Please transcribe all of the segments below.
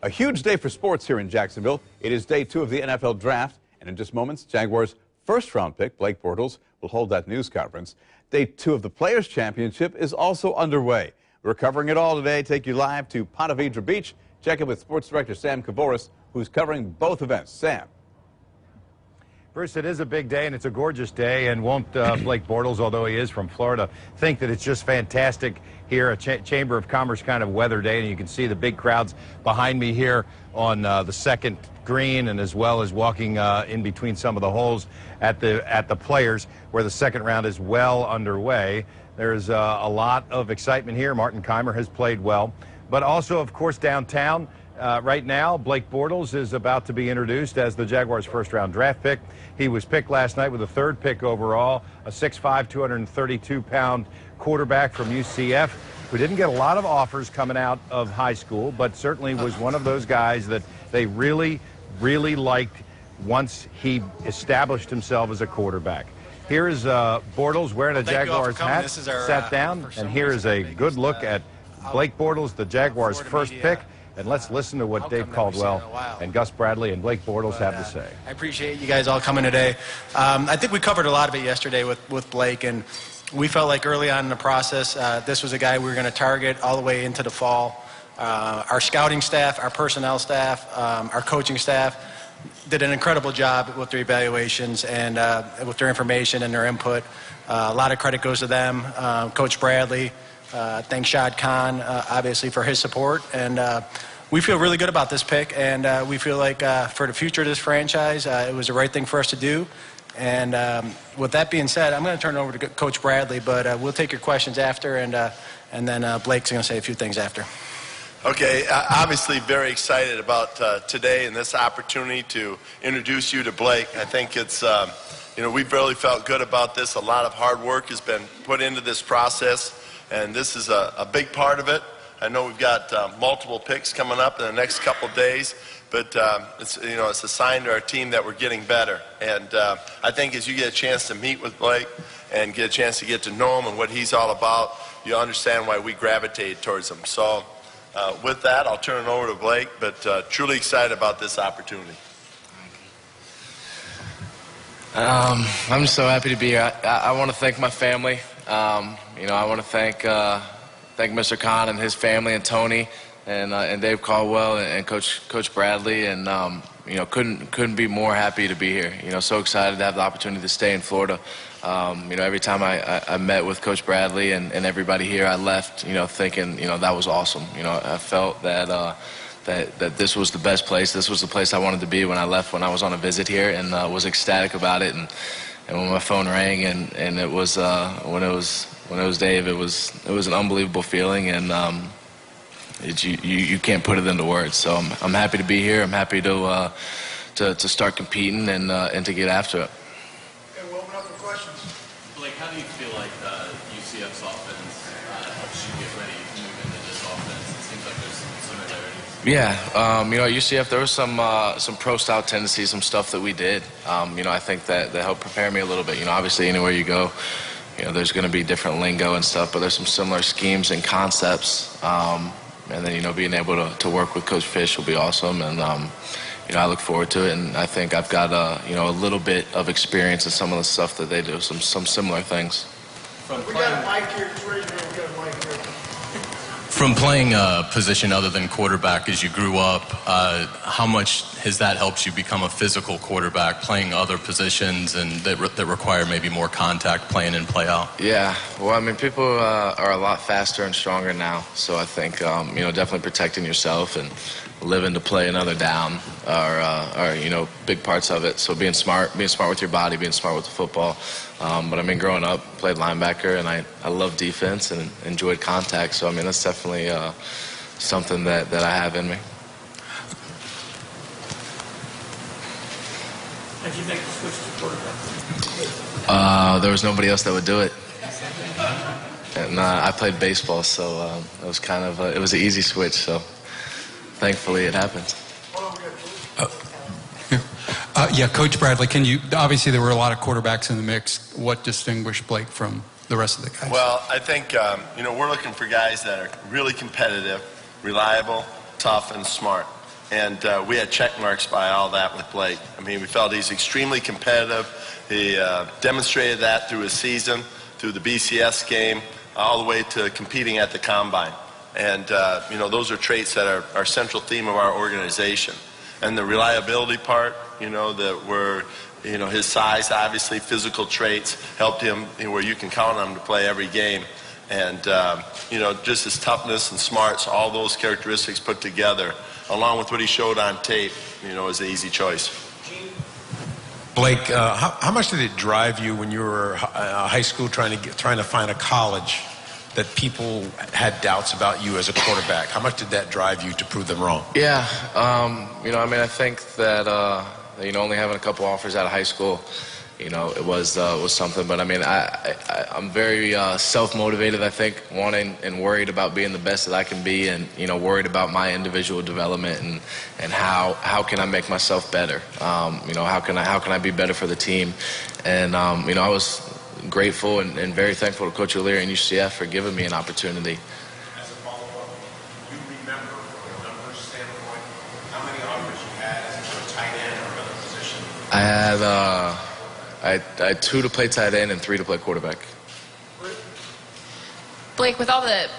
A huge day for sports here in Jacksonville. It is day 2 of the NFL Draft, and in just moments, Jaguars' first-round pick, Blake Bortles, will hold that news conference. Day 2 of the Players' Championship is also underway. We're covering it all today. Take you live to Ponte Vedra Beach. Check in with Sports Director Sam Kavoris, who's covering both events. Sam. Bruce, it is a big day, and it's a gorgeous day, and won't Blake Bortles, although he is from Florida, think that it's just fantastic here, a Chamber of Commerce kind of weather day, and you can see the big crowds behind me here on the second green, and as well as walking in between some of the holes at the Players, where the second round is well underway. There's a lot of excitement here. Martin Keimer has played well, but also, of course, downtown. Right now, Blake Bortles is about to be introduced as the Jaguars' first-round draft pick. He was picked last night with the 3rd pick overall, a 6'5", 232-pound quarterback from UCF, who didn't get a lot of offers coming out of high school, but certainly was one of those guys that they really, really liked once he established himself as a quarterback. Here is Bortles wearing a Jaguars hat, sat down, and here is a good look at Blake Bortles, the Jaguars' first pick. And let's listen to what Dave Caldwell and Gus Bradley and Blake Bortles have to say. I appreciate you guys all coming today. I think we covered a lot of it yesterday with Blake, and we felt like early on in the process, this was a guy we were going to target all the way into the fall. Our scouting staff, our personnel staff, our coaching staff did an incredible job with their evaluations and with their information and their input. A lot of credit goes to them. Coach Bradley. Thanks Shad Khan, obviously, for his support. And we feel really good about this pick, and we feel like for the future of this franchise, it was the right thing for us to do. And with that being said, I'm going to turn it over to Coach Bradley, but we'll take your questions after, and then Blake's going to say a few things after. Okay, obviously very excited about today and this opportunity to introduce you to Blake. I think it's, we've really felt good about this. A lot of hard work has been put into this process, and this is a big part of it. I know we've got multiple picks coming up in the next couple days, but it's a sign to our team that we're getting better. And I think as you get a chance to meet with Blake and get a chance to get to know him and what he's all about, you'll understand why we gravitated towards him. So with that, I'll turn it over to Blake, but truly excited about this opportunity. I'm just so happy to be here. I want to thank my family. I want to thank Mr. Khan and his family and Tony and Dave Caldwell and Coach Bradley, and couldn't be more happy to be here. So excited to have the opportunity to stay in Florida. Every time I met with Coach Bradley and everybody here, I left thinking that was awesome. I felt that this was the best place. This was the place I wanted to be when I left, when I was on a visit here, and was ecstatic about it. And when my phone rang and it was when it was Dave, it was an unbelievable feeling, and you can't put it into words. So I'm happy to be here. I'm happy to start competing and to get after it. Okay, we'll open up for questions. Blake, how do you feel like UCF's offense helps you get ready to move into this offense? It seems like there's some similarities. Yeah, at UCF there was some pro-style tendencies, some stuff that we did. I think that helped prepare me a little bit. Obviously anywhere you go, there's going to be different lingo and stuff, but there's some similar schemes and concepts. And then, being able to work with Coach Fish will be awesome. And, I look forward to it. And I think I've got, a little bit of experience in some of the stuff that they do, some similar things. We got a mic here. Just raise your hand. We got a mic here. From playing a position other than quarterback as you grew up, how much has that helped you become a physical quarterback, playing other positions and that require maybe more contact, playing in, play out? Yeah, well, people are a lot faster and stronger now. So I think, definitely protecting yourself and living to play another down are big parts of it. So being smart with your body, being smart with the football. But growing up, played linebacker, and I love defense and enjoyed contact. So that's definitely something that I have in me. How did you make the switch to quarterback? There was nobody else that would do it. And I played baseball, so it was kind of it was an easy switch. So thankfully it happened. Yeah, Coach Bradley, obviously there were a lot of quarterbacks in the mix. What distinguished Blake from the rest of the guys? Well, I think, we're looking for guys that are really competitive, reliable, tough, and smart. And we had check marks by all that with Blake. I mean, we felt he's extremely competitive. He demonstrated that through his season, through the BCS game, all the way to competing at the Combine. And, you know, those are traits that are our central theme of our organization. And the reliability part, you know, that we're, you know, his size, obviously, physical traits helped him, you know, where you can count on him to play every game. And, you know, just his toughness and smarts, all those characteristics put together, along with what he showed on tape, you know, is an easy choice. Blake, how much did it drive you when you were high school trying to find a college that people had doubts about you as a quarterback? How much did that drive you to prove them wrong? Yeah, you know, I mean, I think that you know, only having a couple offers out of high school, you know, it was something. But I mean, I'm very self-motivated, I think, wanting and worried about being the best that I can be, and, you know, worried about my individual development and how can I make myself better. You know, how can I be better for the team? And you know, I was grateful and very thankful to Coach O'Leary and UCF for giving me an opportunity. As a follow-up, you remember, from a numbers standpoint, how many offers you had as a tight end or another position? I had 2 to play tight end and 3 to play quarterback. Blake, with all the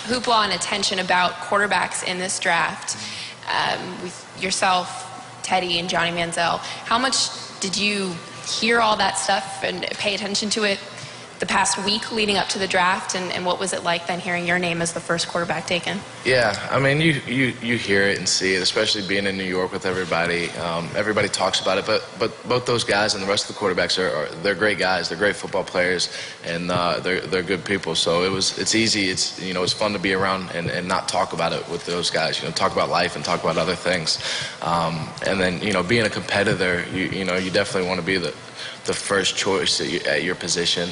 hoopla and attention about quarterbacks in this draft, with yourself, Teddy, and Johnny Manziel, how much did you hear all that stuff and pay attention to it the past week leading up to the draft, and what was it like then hearing your name as the first quarterback taken? Yeah, I mean, you hear it and see it, especially being in New York with everybody. Everybody talks about it, but both those guys and the rest of the quarterbacks they're great guys. They're great football players, and they're good people. So it's easy. It's, you know, it's fun to be around and not talk about it with those guys. You know, talk about life and talk about other things. And then, you know, being a competitor, you know, you definitely want to be the first choice at your position.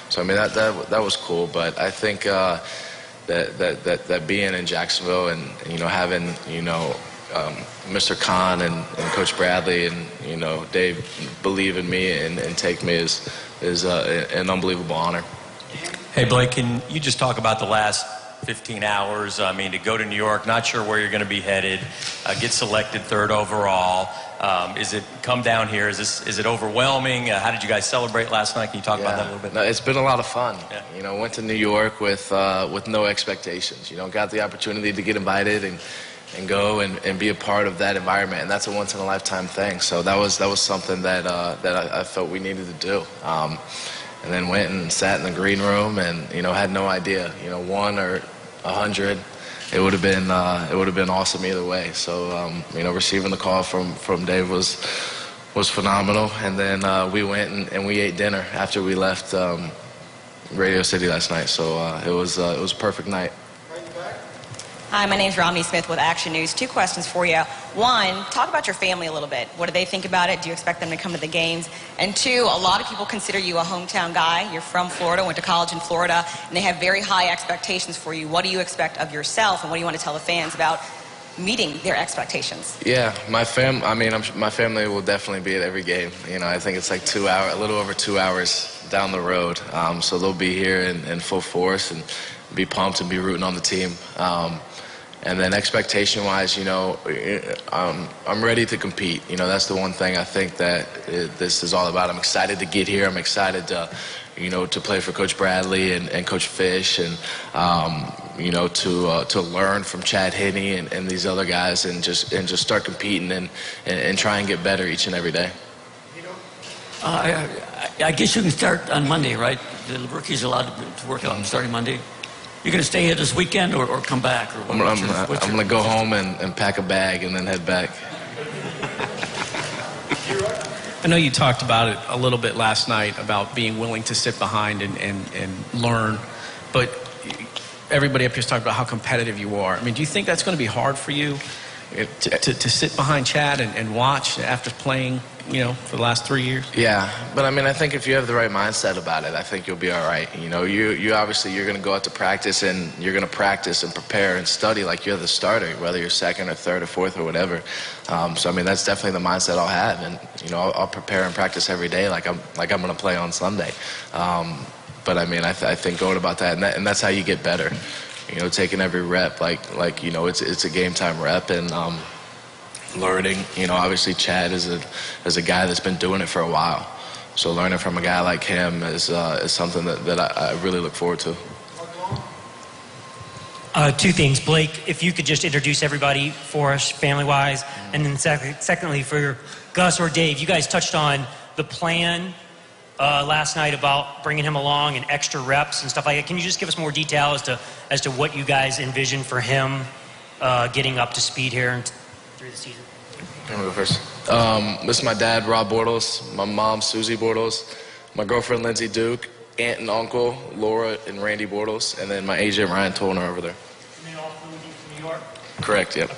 So I mean, that was cool, but I think that being in Jacksonville and you know, having, you know, Mr. Khan and Coach Bradley and, you know, Dave believe in me and take me is an unbelievable honor. Hey Blake, can you just talk about the last 15 hours? I mean, to go to New York, not sure where you're going to be headed, get selected 3rd overall. Is it come down here? Is it overwhelming? How did you guys celebrate last night? Can you talk about that a little bit? No, it's been a lot of fun. Yeah. You know, went to New York with no expectations. You know, got the opportunity to get invited and go and be a part of that environment, and that's a once in a lifetime thing. So that was something that I felt we needed to do. And then went and sat in the green room and, you know, had no idea, you know, 1 or 100. It would have been awesome either way. So you know, receiving the call from Dave was phenomenal. And then we went and we ate dinner after we left Radio City last night. So it was a perfect night. Hi, my name's Romney Smith with Action News. 2 questions for you. 1, talk about your family a little bit. What do they think about it? Do you expect them to come to the games? And 2, a lot of people consider you a hometown guy. You're from Florida, went to college in Florida, and they have very high expectations for you. What do you expect of yourself, and what do you want to tell the fans about meeting their expectations? Yeah, my family will definitely be at every game. You know, I think it's like 2 hours, a little over 2 hours down the road. So they'll be here in full force and be pumped and be rooting on the team. And then expectation-wise, you know, I'm ready to compete. You know, that's the one thing I think that this is all about. I'm excited to get here. I'm excited to, you know, to play for Coach Bradley and Coach Fish, and you know, to learn from Chad Henne and these other guys, and just start competing and try and get better each and every day. I guess you can start on Monday, right? The rookie's allowed to work out starting Monday. You're going to stay here this weekend or come back? Or I'm going to go home and pack a bag and then head back. I know you talked about it a little bit last night about being willing to sit behind and learn, but everybody up here is talking about how competitive you are. I mean, do you think that's going to be hard for you to sit behind Chad and watch after playing, you know, for the last 3 years? Yeah, but I mean, I think if you have the right mindset about it, I think you'll be all right. You know, you obviously, you're going to go out to practice and you're going to practice and prepare and study like you're the starter, whether you're 2nd or 3rd or 4th or whatever. So I mean, that's definitely the mindset I'll have, and you know, I'll prepare and practice every day like I'm going to play on Sunday. But I mean, I think going about that, and that's how you get better. you know, taking every rep like you know, it's a game time rep, and learning. You know, obviously Chad is a guy that's been doing it for a while, so learning from a guy like him is something that I really look forward to. Two things. Blake, if you could just introduce everybody for us, family-wise, and then secondly, for Gus or Dave, you guys touched on the plan last night about bringing him along and extra reps and stuff like that. Can you just give us more detail as to what you guys envision for him getting up to speed here through the season? I'm gonna go first. This is my dad, Rob Bortles, my mom, Susie Bortles, my girlfriend, Lindsay Duke, aunt and uncle, Laura and Randy Bortles, and then my agent, Ryan Toner, over there. And they all flew with you from New York? Correct, yep.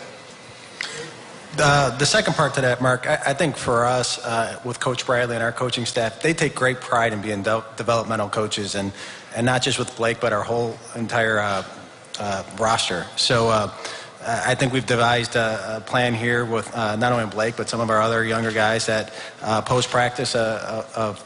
The second part to that, Mark, I think for us, with Coach Bradley and our coaching staff, they take great pride in being developmental coaches, and not just with Blake, but our whole entire roster. So I think we've devised a plan here with not only Blake, but some of our other younger guys that post-practice of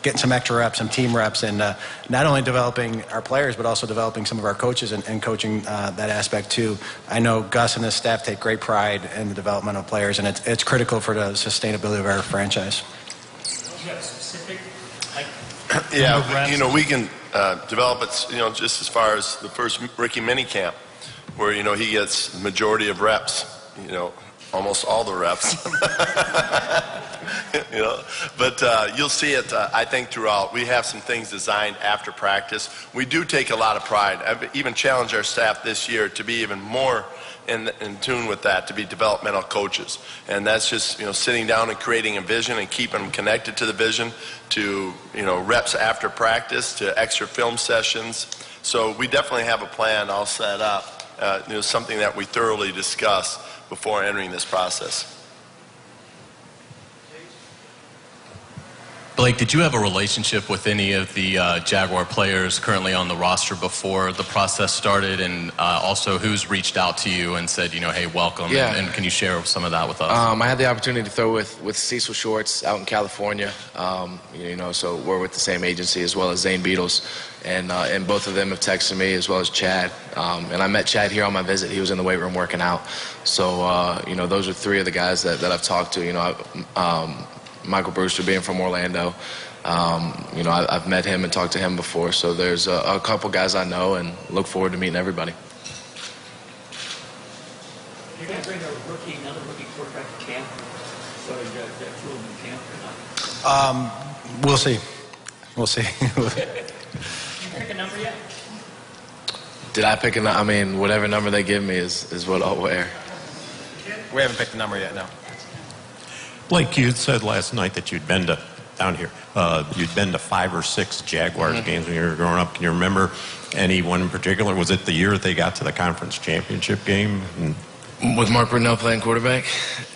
getting some extra reps, some team reps, and not only developing our players, but also developing some of our coaches and coaching that aspect too. I know Gus and his staff take great pride in the development of players, and it's critical for the sustainability of our franchise. Do you have a specific, like, yeah, you know, we can develop it, you know, just as far as the first Ricky minicamp, where, you know, he gets the majority of reps, you know, almost all the reps. You know, but you'll see it, I think, throughout. We have some things designed after practice. We do take a lot of pride. I've even challenged our staff this year to be even more in tune with that, to be developmental coaches. And that's just, you know, sitting down and creating a vision and keeping them connected to the vision, to, you know, reps after practice, to extra film sessions. So we definitely have a plan all set up, you know, something that we thoroughly discuss before entering this process. Blake, did you have a relationship with any of the Jaguar players currently on the roster before the process started? And also, who's reached out to you and said, you know, hey, welcome? Yeah. And can you share some of that with us? I had the opportunity to throw with Cecil Shorts out in California. You know, so we're with the same agency, as well as Zane Beatles. And both of them have texted me, as well as Chad. And I met Chad here on my visit. He was in the weight room working out. So, you know, those are three of the guys that I've talked to. You know, Michael Brewster being from Orlando. You know, I've met him and talked to him before. So there's a couple guys I know, and look forward to meeting everybody. You're going to bring another rookie quarterback to camp? So is that two of them in camp or not? We'll see. We'll see. You pick a number yet? Did I pick a number? I mean, whatever number they give me is what I'll wear. We haven't picked a number yet, no. Blake, you said last night that you'd been to, down here, you'd been to 5 or 6 Jaguars games when you were growing up. Can you remember any one in particular? Was it the year that they got to the conference championship game? With Mark Brunell playing quarterback?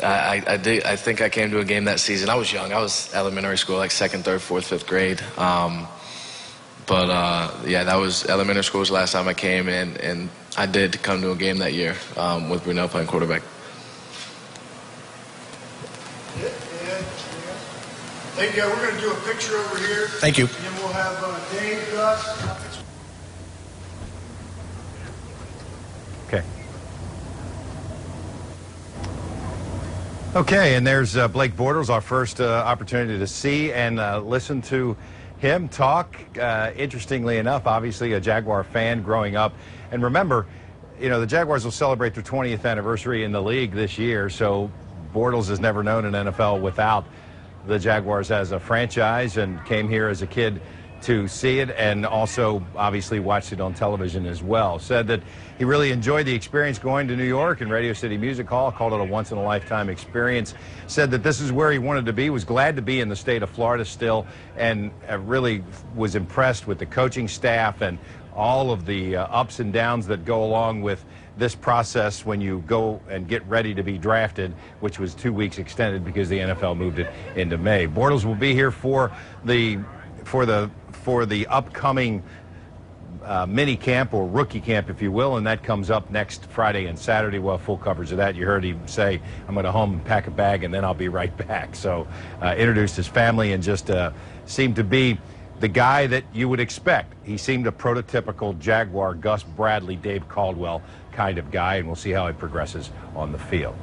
I did. I think I came to a game that season. I was young. I was elementary school, like 2nd, 3rd, 4th, 5th grade. Yeah, that was elementary school was the last time I came in, and I did come to a game that year with Brunell playing quarterback. Thank you. We're going to do a picture over here. Thank you. And then we'll have Dave, Gus. Okay. Okay, and there's Blake Bortles, our first opportunity to see and listen to him talk. Interestingly enough, obviously a Jaguar fan growing up. And remember, you know, the Jaguars will celebrate their 20th anniversary in the league this year, so Bortles has never known an NFL without the Jaguars as a franchise, and came here as a kid to see it, and also obviously watched it on television as well. Said that he really enjoyed the experience going to New York and Radio City Music Hall, called it a once-in-a-lifetime experience. Said that this is where he wanted to be, was glad to be in the state of Florida still, and really was impressed with the coaching staff and all of the ups and downs that go along with this process when you go and get ready to be drafted, which was 2 weeks extended because the NFL moved it into May. Bortles will be here for the upcoming mini camp, or rookie camp, if you will, and that comes up next Friday and Saturday. We'll have full coverage of that. You heard him say, I'm going to home and pack a bag and then I'll be right back. So introduced his family and just seemed to be the guy that you would expect. He seemed a prototypical Jaguar, Gus Bradley, Dave Caldwell kind of guy, and we'll see how he progresses on the field.